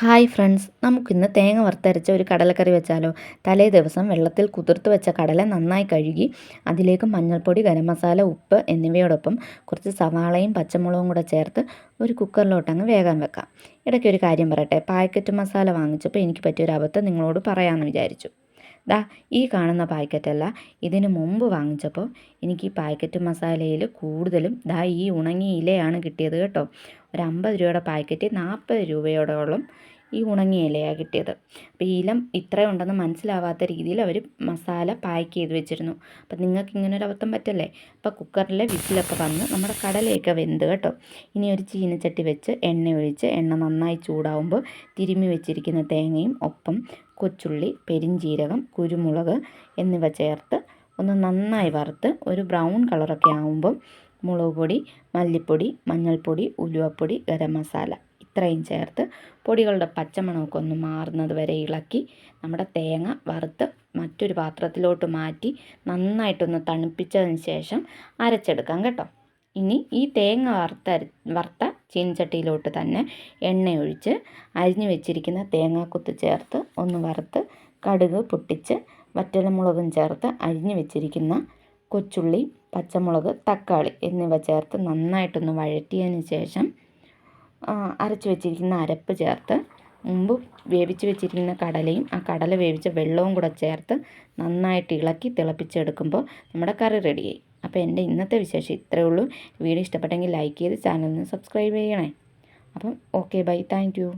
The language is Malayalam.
ഹായ് ഫ്രണ്ട്സ്, നമുക്കിന്ന് തേങ്ങ വറുത്തരച്ച ഒരു കടലക്കറി വെച്ചാലോ. തലേ ദിവസം വെള്ളത്തിൽ കുതിർത്ത് വെച്ച കടല നന്നായി കഴുകി അതിലേക്ക് മഞ്ഞൾപ്പൊടി, ഗരം മസാല, ഉപ്പ് എന്നിവയോടൊപ്പം കുറച്ച് സവാളയും പച്ചമുളകും കൂടെ ചേർത്ത് ഒരു കുക്കറിലോട്ടങ്ങ് വേകാൻ വെക്കാം. ഇടയ്ക്കൊരു കാര്യം പറയട്ടെ, പാക്കറ്റ് മസാല വാങ്ങിച്ചപ്പോൾ എനിക്ക് പറ്റിയൊരു അബദ്ധം നിങ്ങളോട് പറയാമെന്ന് വിചാരിച്ചു. ദാ ഈ കാണുന്ന പാക്കറ്റല്ല, ഇതിന് മുമ്പ് വാങ്ങിച്ചപ്പോൾ എനിക്ക് ഈ പാക്കറ്റ് മസാലയിൽ കൂടുതലും ഈ ഉണങ്ങിയ ഇലയാണ് കിട്ടിയത് കേട്ടോ. ഒരു 50 രൂപയുടെ പാക്കറ്റ് 40 രൂപയോടോളം ഈ ഉണങ്ങിയ ഇലയാണ് കിട്ടിയത്. അപ്പോൾ ഈ ഇല ഇത്രയുണ്ടെന്ന് മനസ്സിലാവാത്ത രീതിയിൽ അവർ മസാല പാക്ക് ചെയ്ത് വെച്ചിരുന്നു. അപ്പോൾ നിങ്ങൾക്ക് ഇങ്ങനൊരു അബദ്ധം പറ്റല്ലേ. അപ്പോൾ കുക്കറിലെ വിസിലൊക്കെ വന്ന് നമ്മുടെ കടലയൊക്കെ വെന്ത് കേട്ടോ. ഇനി ഒരു ചീനച്ചട്ടി വെച്ച് എണ്ണ ഒഴിച്ച് എണ്ണ നന്നായി ചൂടാവുമ്പോൾ തിരുമ്മി വെച്ചിരിക്കുന്ന തേങ്ങയും ഒപ്പം കൊച്ചുള്ളി, പെരിഞ്ചീരകം, കുരുമുളക് എന്നിവ ചേർത്ത് ഒന്ന് നന്നായി വറുത്ത് ഒരു ബ്രൗൺ കളറൊക്കെ ആകുമ്പം മുളക് പൊടി, മല്ലിപ്പൊടി, മഞ്ഞൾപ്പൊടി, ഉലുവപ്പൊടി, ഗരം മസാല ഇത്രയും ചേർത്ത് പൊടികളുടെ പച്ചമണമൊക്കെ ഒന്ന് മാറുന്നത് വരെ ഇളക്കി നമ്മുടെ തേങ്ങ വറുത്ത് മറ്റൊരു പാത്രത്തിലോട്ട് മാറ്റി നന്നായിട്ടൊന്ന് തണുപ്പിച്ചതിന് ശേഷം അരച്ചെടുക്കാം കേട്ടോ. ഇനി ഈ തേങ്ങ വറുത്ത ചീനച്ചട്ടിയിലോട്ട് തന്നെ എണ്ണയൊഴിച്ച് അരിഞ്ഞു വെച്ചിരിക്കുന്ന തേങ്ങാക്കൊത്ത് ചേർത്ത് ഒന്ന് വറുത്ത് കടുക് പൊട്ടിച്ച് വറ്റൽമുളകും ചേർത്ത് അരിഞ്ഞു വെച്ചിരിക്കുന്ന കൊച്ചുള്ളി, പച്ചമുളക്, തക്കാളി എന്നിവ ചേർത്ത് നന്നായിട്ടൊന്ന് വഴറ്റിയതിന് ശേഷം അരച്ച് വെച്ചിരിക്കുന്ന അരപ്പ് ചേർത്ത് മുമ്പ് വേവിച്ച് വെച്ചിരിക്കുന്ന കടലയും ആ കടല വേവിച്ച വെള്ളവും കൂടെ ചേർത്ത് നന്നായിട്ട് ഇളക്കി തിളപ്പിച്ചെടുക്കുമ്പോൾ നമ്മുടെ കറി റെഡിയായി. അപ്പോൾ എൻ്റെ ഇന്നത്തെ വിശേഷം ഇത്രയേ ഉള്ളൂ. വീഡിയോ ഇഷ്ടപ്പെട്ടെങ്കിൽ ലൈക്ക് ചെയ്ത് ചാനലിന് സബ്സ്ക്രൈബ് ചെയ്യണേ. അപ്പം ഓക്കെ, ബൈ, താങ്ക് യു.